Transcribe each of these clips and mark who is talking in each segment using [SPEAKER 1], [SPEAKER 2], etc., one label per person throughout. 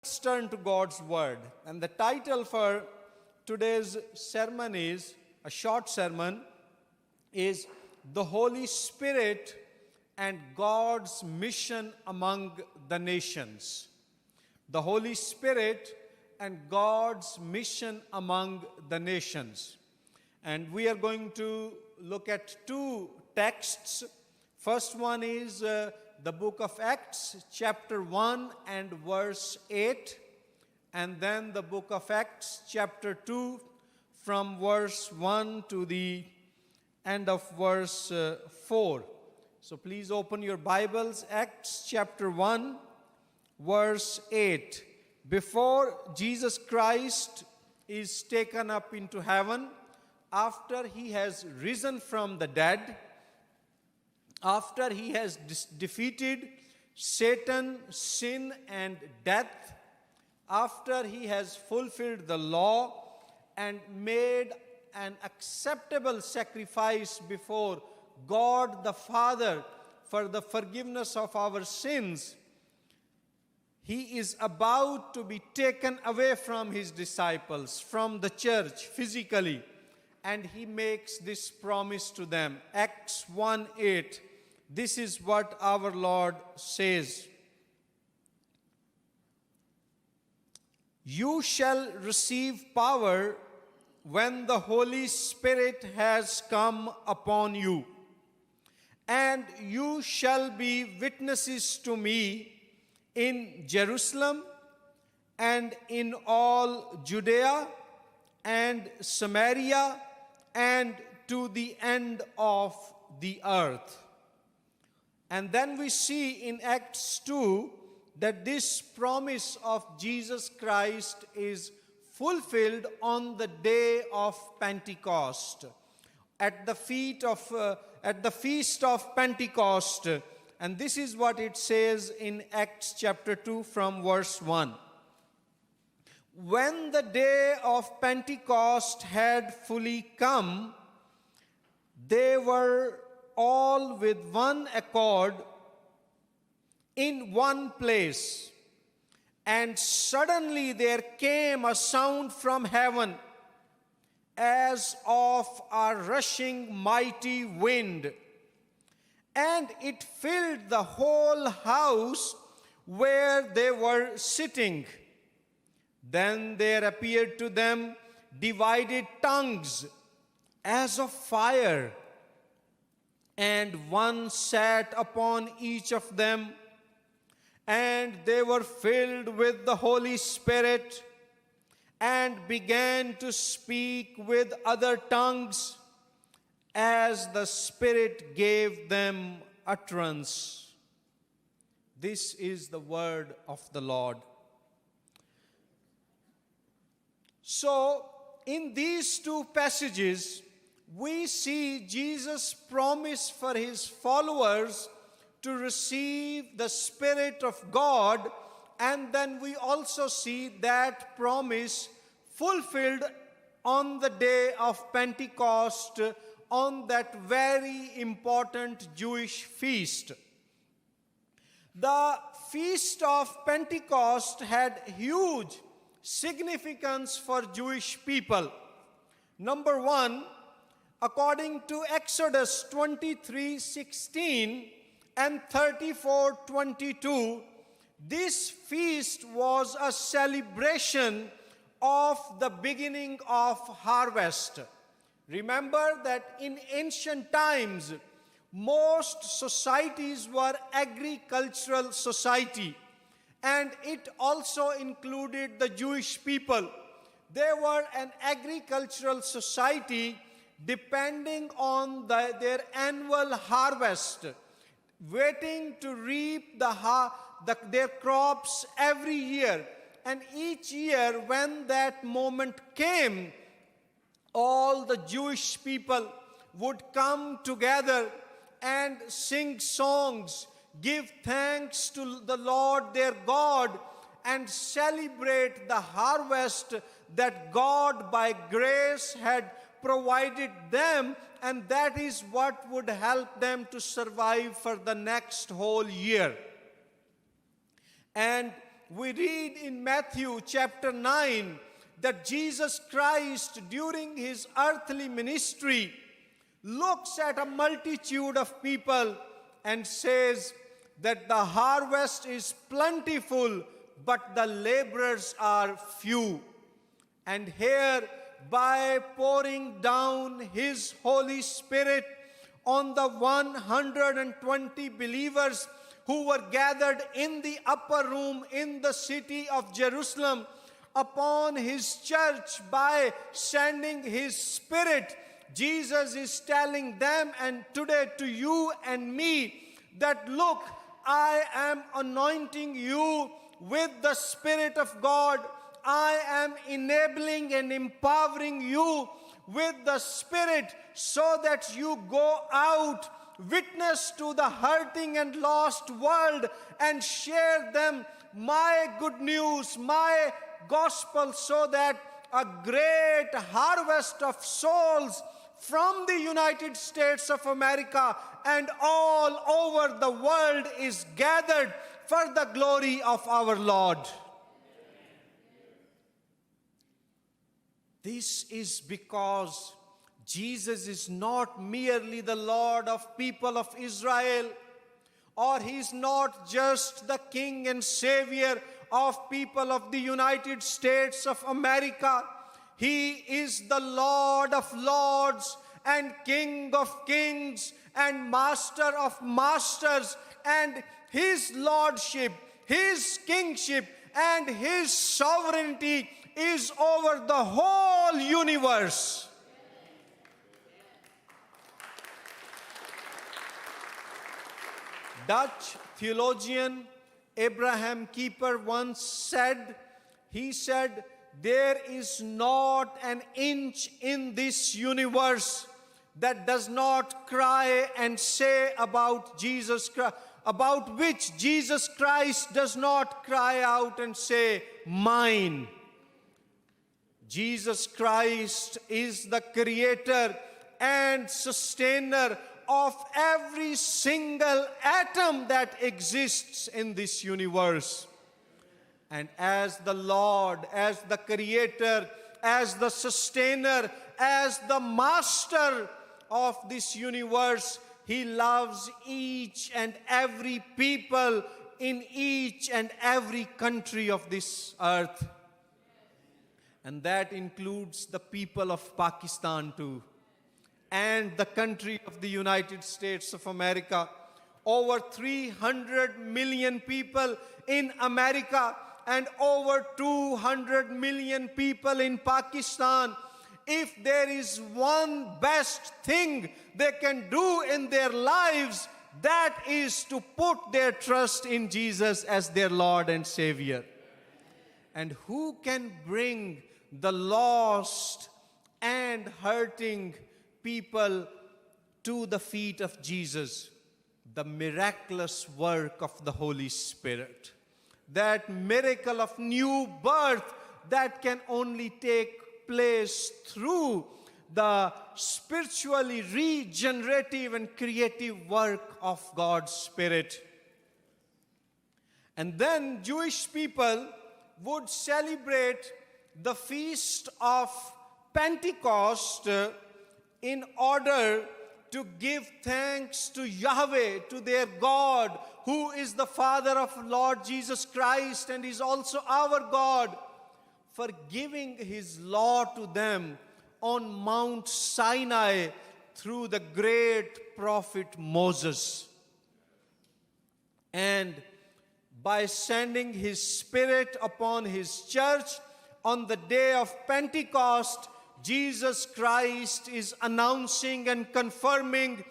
[SPEAKER 1] Let's turn to God's Word. And the title for today's sermon is, a short sermon, is The Holy Spirit and God's Mission Among the Nations. The Holy Spirit and God's Mission Among the Nations. And we are going to look at two texts. First one is the book of Acts, chapter 1 and verse 8, and then the book of Acts, chapter 2, from verse 1 to the end of verse 4. So please open your Bibles, Acts chapter 1, verse 8. Before Jesus Christ is taken up into heaven, after he has risen from the dead, after he has defeated Satan, sin, and death, after he has fulfilled the law and made an acceptable sacrifice before God the Father for the forgiveness of our sins, he is about to be taken away from his disciples, from the church physically, and he makes this promise to them. Acts 1:8. This is what our Lord says. You shall receive power when the Holy Spirit has come upon you, and you shall be witnesses to me in Jerusalem and in all Judea and Samaria and to the end of the earth. And then we see in Acts 2 that this promise of Jesus Christ is fulfilled on the day of Pentecost, at the feast of Pentecost. And this is what it says in Acts chapter 2 from verse 1. When the day of Pentecost had fully come, they were all with one accord in one place. And suddenly there came a sound from heaven as of a rushing mighty wind, and it filled the whole house where they were sitting. Then there appeared to them divided tongues as of fire, and one sat upon each of them, and they were filled with the Holy Spirit and began to speak with other tongues as the Spirit gave them utterance. This is the word of the Lord. So, in these two passages, we see Jesus' promise for his followers to receive the Spirit of God, and then we also see that promise fulfilled on the day of Pentecost, on that very important Jewish feast. The feast of Pentecost had huge significance for Jewish people. Number one, according to Exodus 23:16 and 34:22, this feast was a celebration of the beginning of harvest. Remember that in ancient times, most societies were agricultural society, and it also included the Jewish people. They were an agricultural society depending on their annual harvest, waiting to reap their crops every year. And each year when that moment came, all the Jewish people would come together and sing songs, give thanks to the Lord their God, and celebrate the harvest that God by grace had provided them, and that is what would help them to survive for the next whole year. And we read in Matthew chapter 9 that Jesus Christ, during his earthly ministry, looks at a multitude of people and says that the harvest is plentiful, but the laborers are few. And here, by pouring down his Holy Spirit on the 120 believers who were gathered in the upper room in the city of Jerusalem, upon his church, by sending his Spirit, Jesus is telling them and today to you and me that, look, I am anointing you with the Spirit of God. I am enabling and empowering you with the Spirit so that you go out, witness to the hurting and lost world, and share them my good news, my gospel, so that a great harvest of souls from the United States of America and all over the world is gathered for the glory of our Lord. This is because Jesus is not merely the Lord of people of Israel, or he is not just the King and Savior of people of the United States of America. He is the Lord of lords and King of kings and Master of masters, and his lordship, his kingship, and his sovereignty is over the whole universe. Dutch theologian Abraham Kuyper once said, he said, there is not an inch in this universe that does not cry and say about Jesus Christ, about which Jesus Christ does not cry out and say, mine. Jesus Christ is the creator and sustainer of every single atom that exists in this universe. And as the Lord, as the creator, as the sustainer, as the master of this universe, he loves each and every people in each and every country of this earth. And that includes the people of Pakistan too, and the country of the United States of America. Over 300 million people in America and over 200 million people in Pakistan. If there is one best thing they can do in their lives, that is to put their trust in Jesus as their Lord and Savior. And who can bring the lost and hurting people to the feet of Jesus? The miraculous work of the Holy Spirit. That miracle of new birth that can only take place through the spiritually regenerative and creative work of God's Spirit. And then Jewish people would celebrate the feast of Pentecost in order to give thanks to Yahweh, to their God, who is the Father of Lord Jesus Christ and is also our God, for giving his law to them on Mount Sinai through the great prophet Moses. And by sending his Spirit upon his church on the day of Pentecost, Jesus Christ is announcing and confirming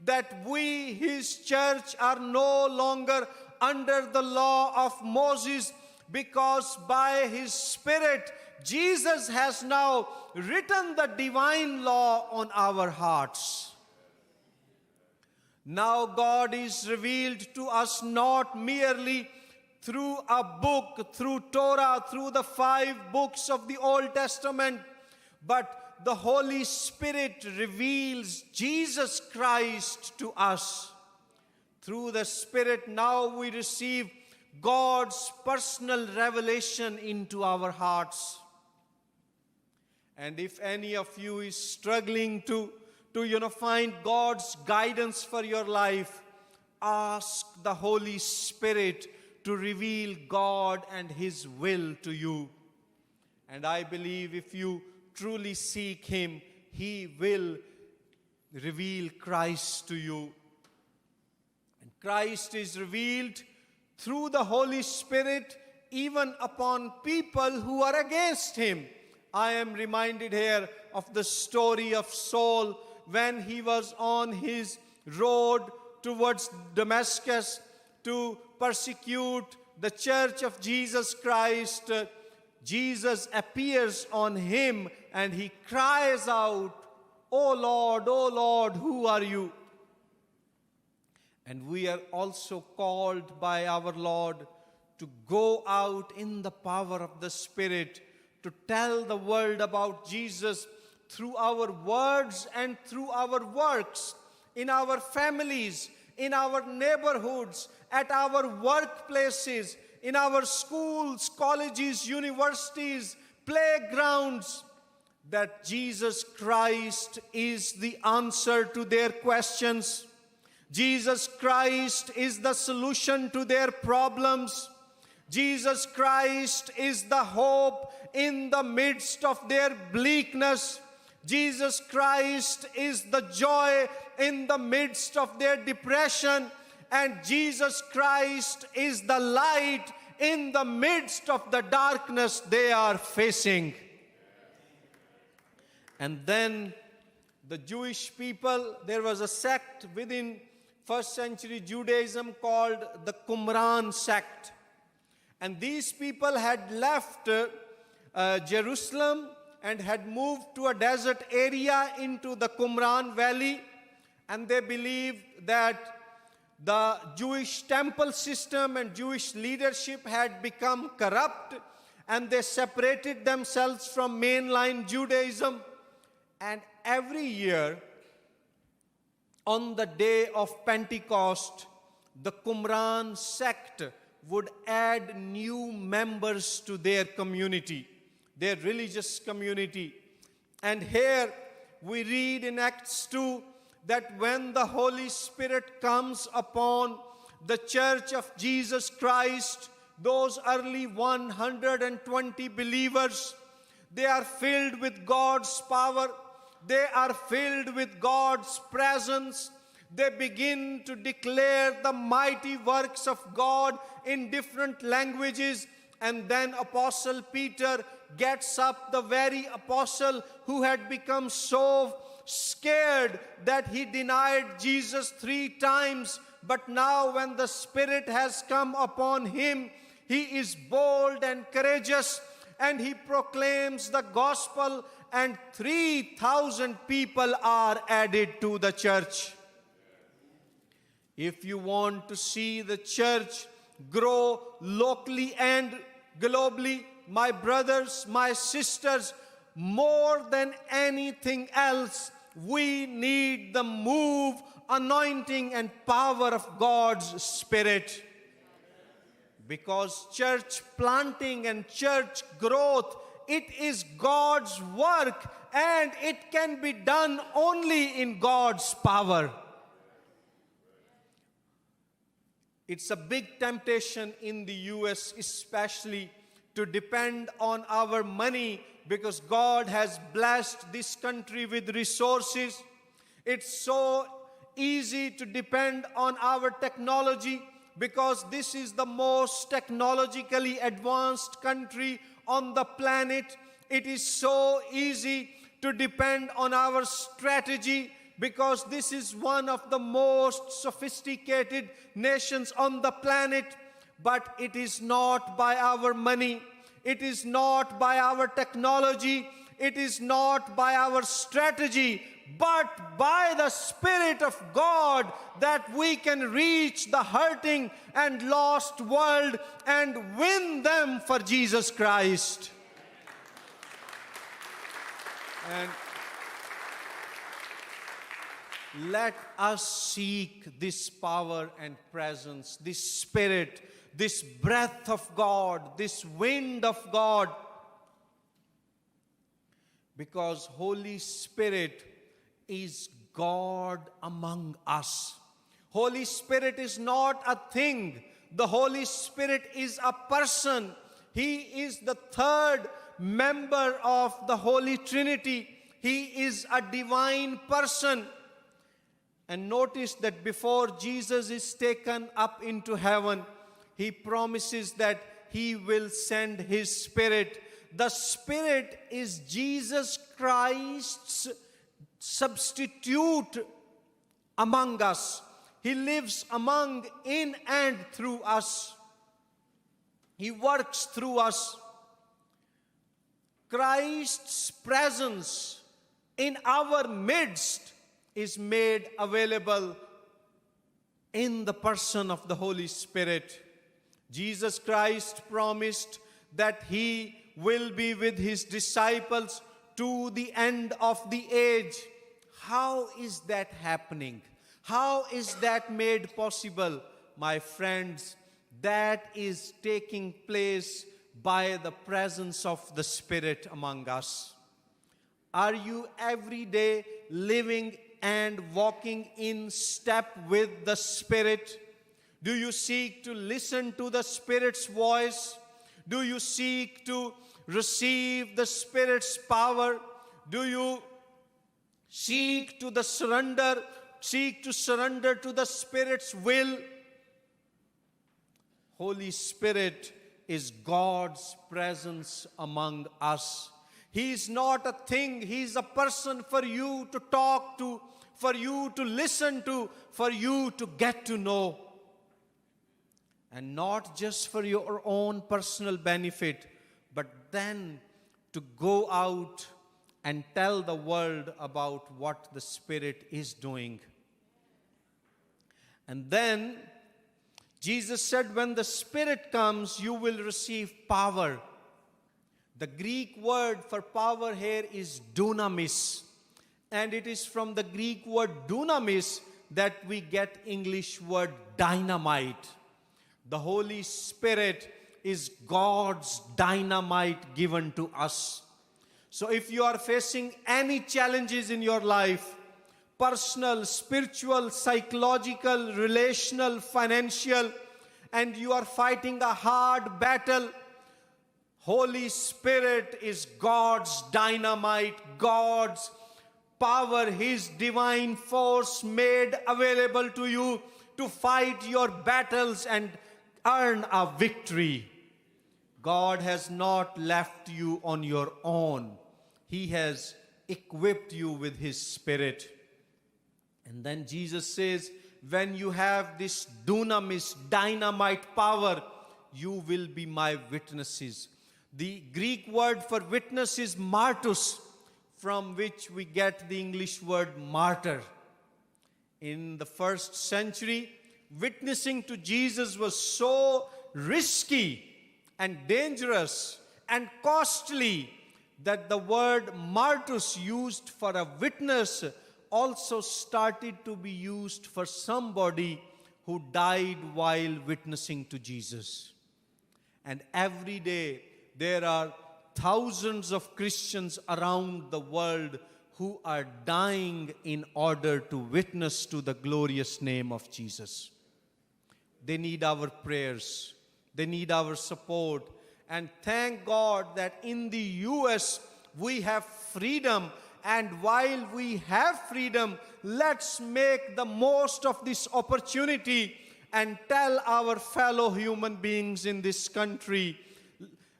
[SPEAKER 1] that we, his church, are no longer under the law of Moses, because by his Spirit, Jesus has now written the divine law on our hearts. Now God is revealed to us not merely through a book, through Torah, through the 5 books of the Old Testament, but the Holy Spirit reveals Jesus Christ to us. Through the Spirit now we receive God's personal revelation into our hearts. And if any of you is struggling to find God's guidance for your life, ask the Holy Spirit to reveal God and His will to you. And I believe if you truly seek Him, He will reveal Christ to you. And Christ is revealed through the Holy Spirit even upon people who are against Him. I am reminded here of the story of Saul when he was on his road towards Damascus to persecute the church of Jesus Christ. Jesus appears on him and he cries out, O Lord, who are you?" And we are also called by our Lord to go out in the power of the Spirit, to tell the world about Jesus through our words and through our works, in our families, in our neighborhoods, at our workplaces, in our schools, colleges, universities, playgrounds, that Jesus Christ is the answer to their questions. Jesus Christ is the solution to their problems. Jesus Christ is the hope in the midst of their bleakness. Jesus Christ is the joy in the midst of their depression. And Jesus Christ is the light in the midst of the darkness they are facing. And then the Jewish people, there was a sect within first century Judaism called the Qumran sect. And these people had left Jerusalem and had moved to a desert area into the Qumran valley. And they believed that the Jewish temple system and Jewish leadership had become corrupt, and they separated themselves from mainline Judaism. And every year, on the day of Pentecost, the Qumran sect would add new members to their community, their religious community. And here we read in Acts 2 that when the Holy Spirit comes upon the church of Jesus Christ, those early 120 believers, they are filled with God's power. They are filled with God's presence. They begin to declare the mighty works of God in different languages. And then Apostle Peter gets up, the very apostle who had become so scared that he denied Jesus 3 times. But now when the Spirit has come upon him, he is bold and courageous, and he proclaims the gospel, and 3,000 people are added to the church. If you want to see the church grow locally and globally, my brothers, my sisters, more than anything else, we need the move, anointing, and power of God's Spirit. Because church planting and church growth, it is God's work, and it can be done only in God's power. It's a big temptation in the US especially to depend on our money, because God has blessed this country with resources. It's so easy to depend on our technology, because this is the most technologically advanced country on the planet. It is so easy to depend on our strategy, because this is one of the most sophisticated nations on the planet. But it is not by our money, it is not by our technology, it is not by our strategy, but by the Spirit of God that we can reach the hurting and lost world and win them for Jesus Christ. And let us seek this power and presence, this Spirit, this breath of God, this wind of God. Because Holy Spirit is God among us. Holy Spirit is not a thing. The Holy Spirit is a person. He is the third member of the Holy Trinity. He is a divine person. And notice that before Jesus is taken up into heaven, he promises that he will send his Spirit. The Spirit is Jesus Christ's substitute among us. He lives in and through us. He works through us. Christ's presence in our midst is made available in the person of the Holy Spirit. Jesus Christ promised that he will be with his disciples to the end of the age. How is that happening? How is that made possible? My friends, that is taking place by the presence of the Spirit among us. Are you every day living and walking in step with the Spirit? Do you seek to listen to the Spirit's voice? Do you seek to receive the Spirit's power? Do you seek to surrender to the Spirit's will? Holy Spirit is God's presence among us. He is not a thing. He is a person for you to talk to, for you to listen to, for you to get to know. And not just for your own personal benefit, but then to go out and tell the world about what the Spirit is doing. And then Jesus said, when the Spirit comes, you will receive power. The Greek word for power here is dunamis. And it is from the Greek word dunamis that we get English word dynamite. The Holy Spirit is God's dynamite given to us. So if you are facing any challenges in your life, personal, spiritual, psychological, relational, financial, and you are fighting a hard battle, Holy Spirit is God's dynamite, God's power, his divine force made available to you to fight your battles and earn a victory. God has not left you on your own. He has equipped you with his Spirit. And then Jesus says, when you have this dunamis, dynamite power, you will be my witnesses. The Greek word for witness is martus, from which we get the English word martyr. In the first century, witnessing to Jesus was so risky and dangerous and costly that the word martus used for a witness also started to be used for somebody who died while witnessing to Jesus. And every day there are thousands of Christians around the world who are dying in order to witness to the glorious name of Jesus. They need our prayers. They need our support. And thank God that in the US we have freedom. And while we have freedom, let's make the most of this opportunity and tell our fellow human beings in this country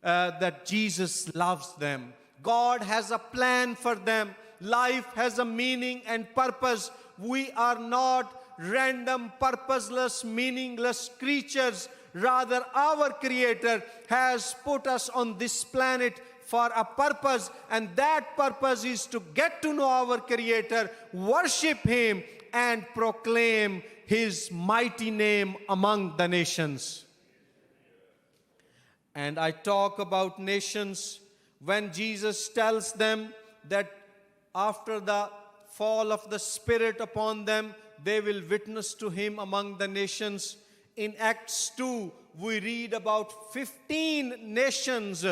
[SPEAKER 1] that Jesus loves them. God has a plan for them. Life has a meaning and purpose. We are not random, purposeless, meaningless creatures. Rather, our Creator has put us on this planet for a purpose, and that purpose is to get to know our Creator, worship him, and proclaim his mighty name among the nations. And I talk about nations when Jesus tells them that after the fall of the Spirit upon them, they will witness to him among the nations. In Acts 2, we read about 15 nations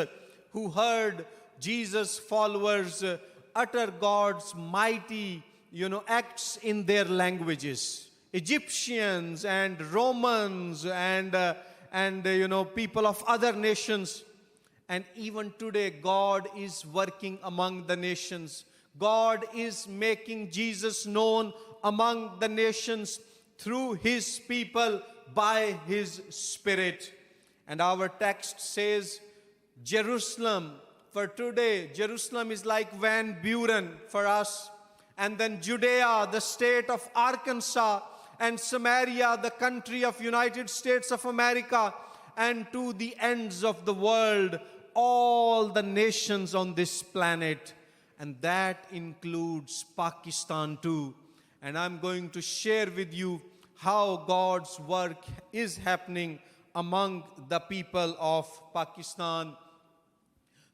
[SPEAKER 1] who heard Jesus' followers utter God's mighty, acts in their languages. Egyptians and Romans and people of other nations. And even today, God is working among the nations. God is making Jesus known among the nations through His people by His Spirit. And our text says, Jerusalem, for today, Jerusalem is like Van Buren for us. And then Judea, the state of Arkansas, and Samaria, the country of United States of America, and to the ends of the world, all the nations on this planet. And that includes Pakistan too. And I'm going to share with you how God's work is happening among the people of Pakistan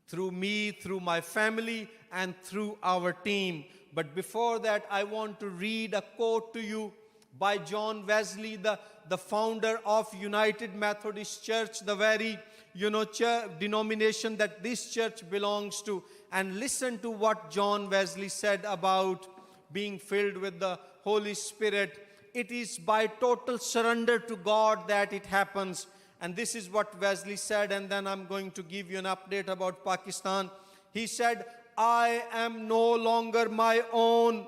[SPEAKER 1] through me, through my family, and through our team. But before that, I want to read a quote to you by John Wesley, the founder of United Methodist Church, the very denomination that this church belongs to. And listen to what John Wesley said about being filled with the Holy Spirit. It is by total surrender to God that it happens. And this is what Wesley said, and then I'm going to give you an update about Pakistan. He said, I am no longer my own,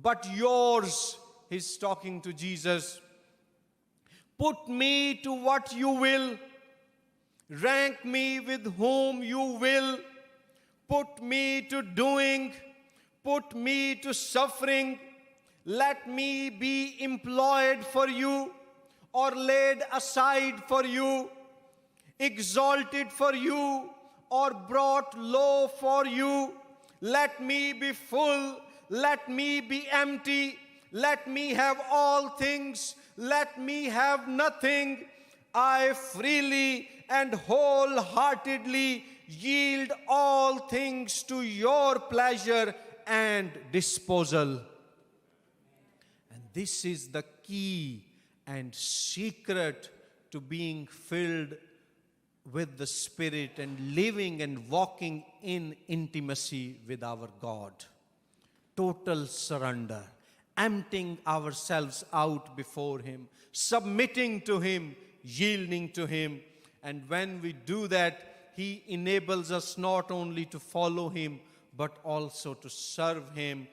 [SPEAKER 1] but yours. He's talking to Jesus. Put me to what you will. Rank me with whom you will. Put me to doing. Put me to suffering. Let me be employed for you, or laid aside for you, exalted for you, or brought low for you. Let me be full. Let me be empty. Let me have all things. Let me have nothing. I freely and wholeheartedly yield all things to your pleasure and disposal. And this is the key and secret to being filled with the Spirit and living and walking in intimacy with our God. Total surrender, emptying ourselves out before Him, submitting to Him, yielding to Him. And when we do that, He enables us not only to follow Him, but also to serve Him